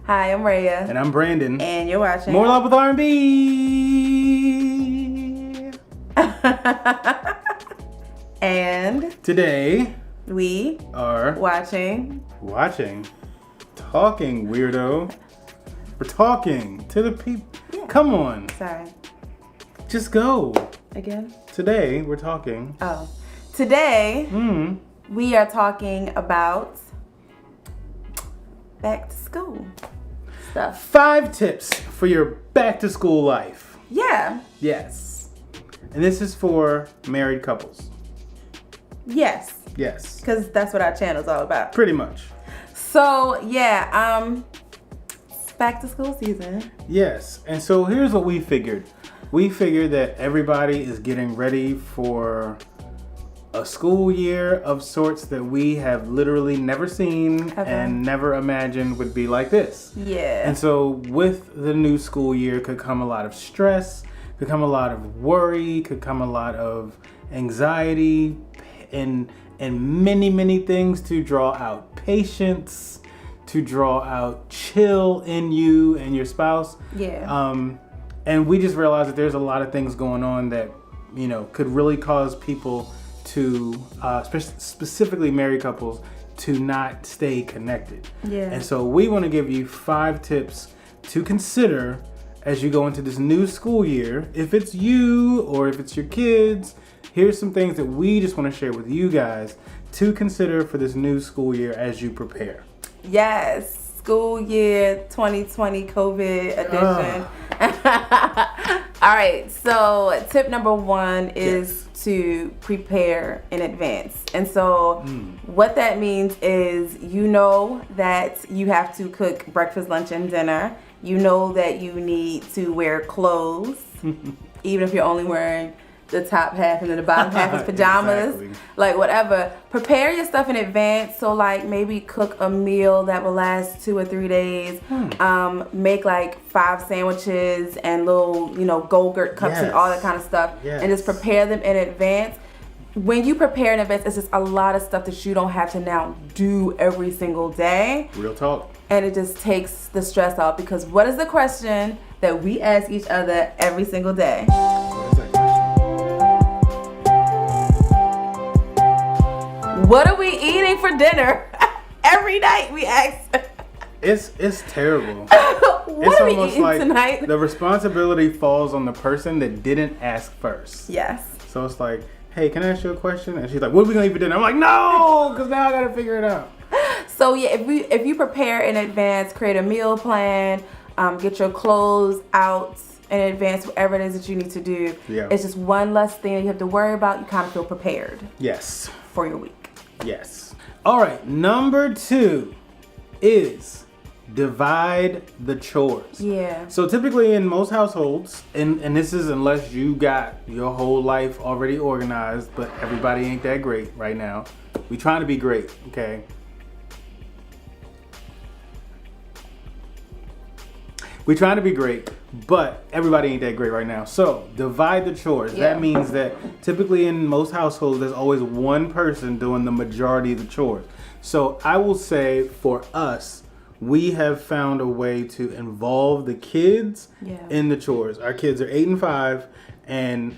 Hi, I'm Raya. And I'm Brandon. And you're watching More Love with R&B. And today we are watching, talking, weirdo. We're talking to the people. Yeah. Come on. Sorry. Just go. Again? Today we're talking. Oh. Today we are talking about back to school stuff. 5 tips for your back to school life. Yeah. Yes. And this is for married couples. Yes. Yes. Because that's what our channel's all about. Pretty much. So, yeah, it's back to school season. Yes. And so here's what we figured. We figured that everybody is getting ready for a school year of sorts that we have literally never seen and never imagined would be like this. Yeah. And so with the new school year could come a lot of stress, could come a lot of worry, could come a lot of anxiety, and many things to draw out patience, to draw out chill in you and your spouse. Yeah. And we just realized that there's a lot of things going on that, you know, could really cause people to, specifically married couples, to not stay connected. Yeah. And so we want to give you 5 tips to consider as you go into this new school year. If it's you or if it's your kids, here's some things that we just want to share with you guys to consider for this new school year as you prepare. Yes. School year 2020 COVID edition. All right. So tip number 1 is to prepare in advance. And so what that means is, you know that you have to cook breakfast, lunch, and dinner. You know that you need to wear clothes, even if you're only wearing the top half and then the bottom half is pajamas. Exactly. Like whatever. Prepare your stuff in advance. So like maybe cook a meal that will last 2 or 3 days. Make like 5 sandwiches and little, Go-Gurt cups and all that kind of stuff. And just prepare them in advance. When you prepare in advance, it's just a lot of stuff that you don't have to now do every single day. Real talk. And it just takes the stress out, because what is the question that we ask each other every single day? What are we eating for dinner? Every night we ask. It's terrible. What are we eating tonight? The responsibility falls on the person that didn't ask first. Yes. So it's like, hey, can I ask you a question? And she's like, what are we gonna eat for dinner? I'm like, no, because now I gotta figure it out. So yeah, if you prepare in advance, create a meal plan, get your clothes out in advance, whatever it is that you need to do. Yeah. It's just one less thing that you have to worry about. You kind of feel prepared. Yes. For your week. Yes. All right. Number 2 is divide the chores. Yeah. So typically in most households, and this is unless you got your whole life already organized, but everybody ain't that great right now. We trying to be great, okay? We trying to be great, but everybody ain't that great right now. So divide the chores. Yeah. That means that typically in most households, there's always one person doing the majority of the chores. So I will say for us, we have found a way to involve the kids in the chores. Our kids are 8 and 5, and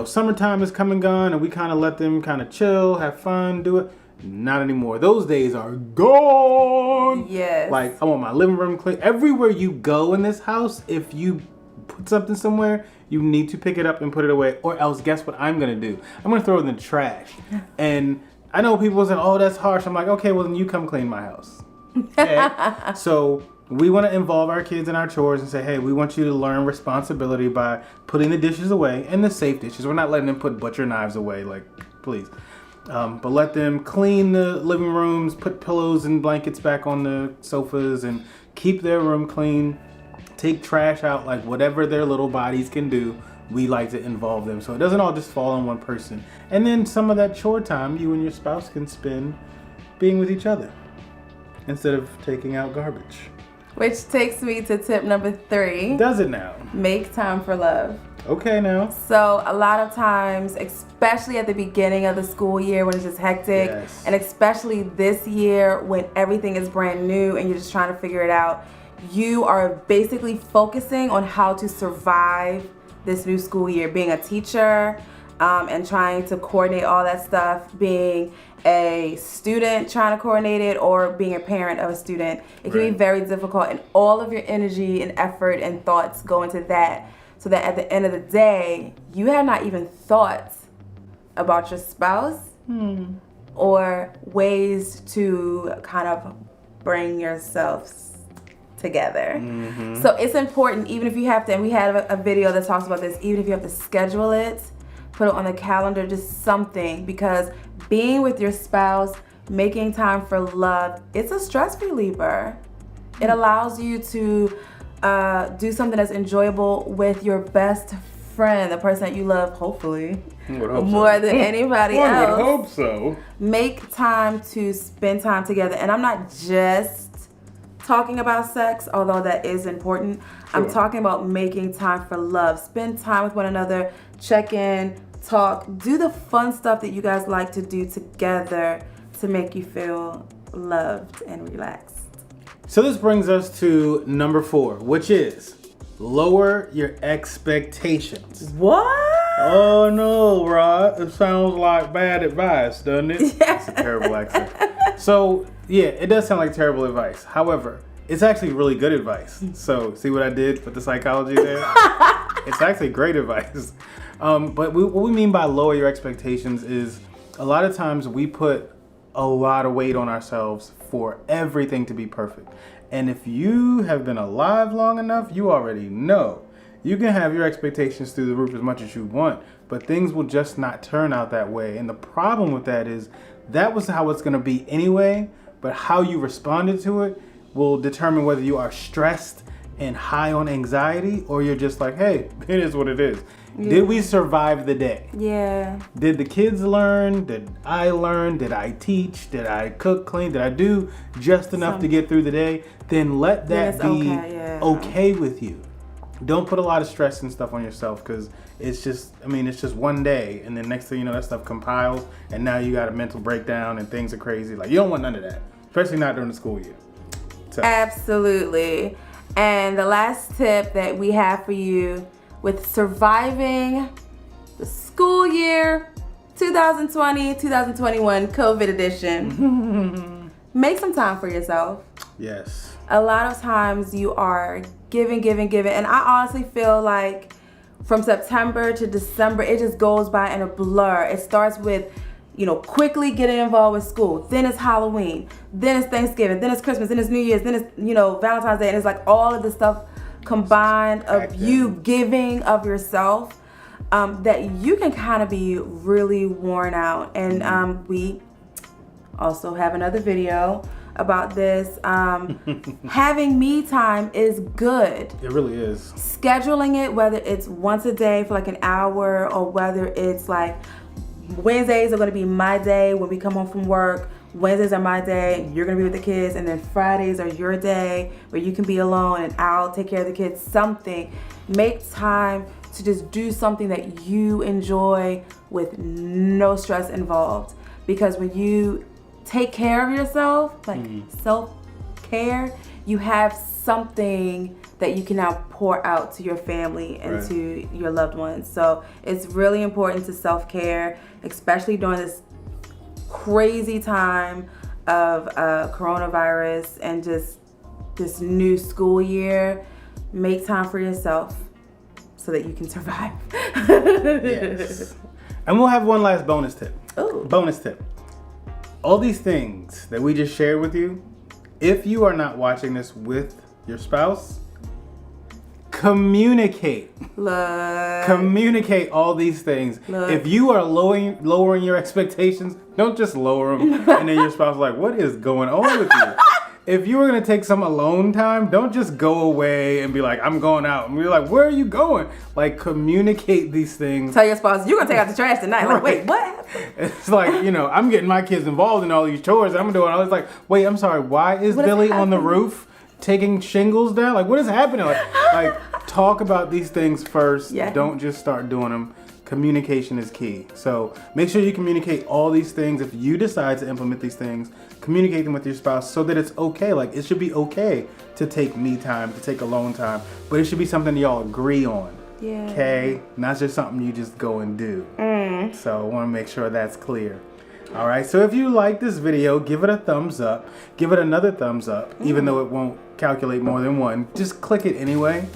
summertime is come and gone, and we kind of let them kind of chill, have fun, do it. Not anymore. Those days are gone. Yes. Like, I want my living room clean. Everywhere you go in this house, if you put something somewhere, you need to pick it up and put it away. Or else, guess what I'm going to do? I'm going to throw it in the trash. And I know people say, oh, that's harsh. I'm like, okay, well, then you come clean my house. Okay? So we want to involve our kids in our chores and say, hey, we want you to learn responsibility by putting the dishes away, and the safe dishes. We're not letting them put butcher knives away. Like, please. But let them clean the living rooms, put pillows and blankets back on the sofas, and keep their room clean. Take trash out, like whatever their little bodies can do, we like to involve them. So it doesn't all just fall on one person. And then some of that chore time you and your spouse can spend being with each other instead of taking out garbage. Which takes me to tip number 3. Does it now? Make time for love. Okay now. So a lot of times, especially at the beginning of the school year when it's just hectic, and especially this year when everything is brand new and you're just trying to figure it out, you are basically focusing on how to survive this new school year, being a teacher and trying to coordinate all that stuff, being a student trying to coordinate it, or being a parent of a student. It can be very difficult, and all of your energy and effort and thoughts go into that, so that at the end of the day, you have not even thought about your spouse or ways to kind of bring yourselves together. So it's important, even if you have to, and we had a video that talks about this, even if you have to schedule it, put it on the calendar, just something, because being with your spouse, making time for love, it's a stress reliever. It allows you to do something that's enjoyable with your best friend, the person that you love, hopefully, more than anybody else. I would hope so. Make time to spend time together. And I'm not just talking about sex, although that is important. I'm talking about making time for love. Spend time with one another, check in, talk, do the fun stuff that you guys like to do together to make you feel loved and relaxed. So this brings us to number 4, which is lower your expectations. What? Oh no, Rod. It sounds like bad advice, doesn't it? Yeah. It's a terrible accent. So, yeah, it does sound like terrible advice. However, it's actually really good advice. So, see what I did with the psychology there? It's actually great advice. But what we mean by lower your expectations is a lot of times we put a lot of weight on ourselves for everything to be perfect. And if you have been alive long enough, you already know. You can have your expectations through the roof as much as you want, but things will just not turn out that way. And the problem with that is that was how it's going to be anyway, but how you responded to it will determine whether you are stressed and high on anxiety, or you're just like, hey, it is what it is. Yeah. Did we survive the day? Yeah. Did the kids learn? Did I learn? Did I teach? Did I cook, clean? Did I do just enough to get through the day? Then let that be okay with you. Don't put a lot of stress and stuff on yourself, because it's just one day, and then next thing you know, that stuff compiles, and now you got a mental breakdown and things are crazy. Like, you don't want none of that, especially not during the school year. So. Absolutely. And the last tip that we have for you with surviving the school year 2020-2021 COVID edition, make some time for yourself. Yes. A lot of times you are giving. And I honestly feel like from September to December, it just goes by in a blur. It starts with, quickly getting involved with school. Then it's Halloween. Then it's Thanksgiving. Then it's Christmas. Then it's New Year's. Then it's, Valentine's Day. And it's like all of this stuff combined of you giving of yourself, that you can kind of be really worn out. And we also have another video about this. Having me time is good. It really is. Scheduling it, whether it's once a day for like an hour, or whether it's like Wednesdays are going to be my day when we come home from work. Wednesdays are my day, you're going to be with the kids, and then Fridays are your day where you can be alone and I'll take care of the kids. Something. Make time to just do something that you enjoy with no stress involved. Because when you take care of yourself, like self-care, you have something that you can now pour out to your family and to your loved ones. So it's really important to self-care, especially during this crazy time of coronavirus and just this new school year. Make time for yourself so that you can survive. Yes. And we'll have one last bonus tip. Ooh. Bonus tip. All these things that we just shared with you, if you are not watching this with your spouse, communicate. Look. Communicate all these things. Look. If you are lowering your expectations, don't just lower them and then your spouse is like, what is going on with you? If you were going to take some alone time, don't just go away and be like, I'm going out. And we're like, where are you going? Like, communicate these things. Tell your spouse, you're going to take out the trash tonight. Like, wait, what happened? It's like, I'm getting my kids involved in all these chores. And I'm doing all this. Like, wait, I'm sorry. Why is Billy on the roof taking shingles down? Like, what is happening? Like talk about these things first. Yeah. Don't just start doing them. communication is key. So make sure you communicate all these things. If you decide to implement these things, communicate them with your spouse so that it's okay. Like, it should be okay to take me time, to take alone time, but it should be something y'all agree on. Yeah. Okay? Not just something you just go and do. So I want to make sure that's clear. All right, so if you like this video, give it a thumbs up. Give it another thumbs up, even though it won't calculate more than one. Just click it anyway.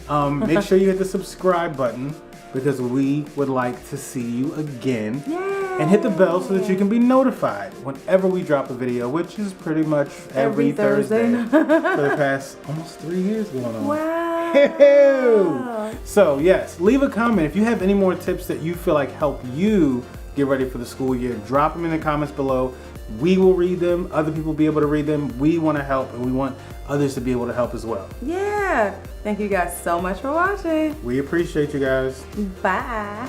Make sure you hit the subscribe button because we would like to see you again. Yay. And hit the bell so that you can be notified whenever we drop a video, which is pretty much every Thursday for the past almost 3 years going on. Wow. So yes, leave a comment. If you have any more tips that you feel like help you get ready for the school year, drop them in the comments below. We will read them. Other people will be able to read them. We want to help, and we want others to be able to help as well. Yeah. Thank you guys so much for watching. We appreciate you guys. Bye.